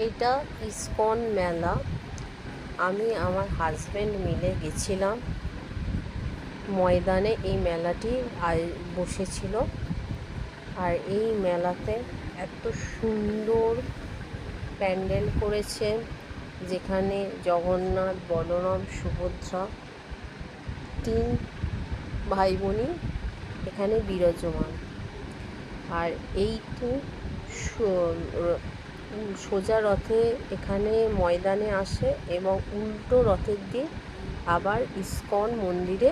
এটা ইসকন মেলা। আমি আমার হাজব্যান্ড মিলে গেছিলাম। ময়দানে এই মেলাটি বসেছিল। আর এই মেলাতে এত সুন্দর প্যান্ডেল করেছে, যেখানে জগন্নাথ, বলরাম, সুভদ্রা 3 ভাই বোনই এখানে বিরাজমান। আর এইটি সোজা রথে এখানে ময়দানে আসে এবং উল্টো রথের দিক আবার ইসকন মন্দিরে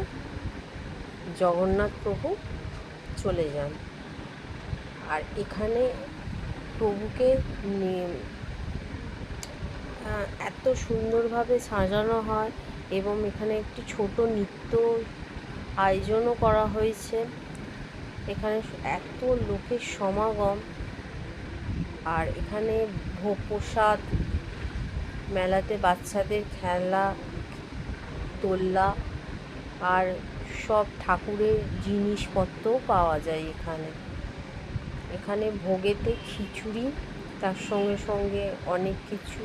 জগন্নাথ প্রভু চলে যান। আর এখানে প্রভুকে এত সুন্দরভাবে সাজানো হয় এবং এখানে একটি ছোট নৃত্য আয়োজনও করা হয়েছে। এখানে এত লোকের সমাগম। আর এখানে ভোগ প্রসাদ, মেলাতে বাচ্চাদের খেলা, দোলনা আর সব ঠাকুরের জিনিসপত্রও পাওয়া যায় এখানে ভোগেতে খিচুড়ি, তার সঙ্গে সঙ্গে অনেক কিছু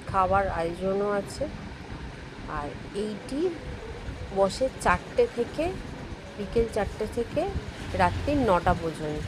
খাবার আয়োজনও আছে। আর এইটি বসে 4টে থেকে বিকেল 4টে থেকে রাত্রি 9টা পর্যন্ত।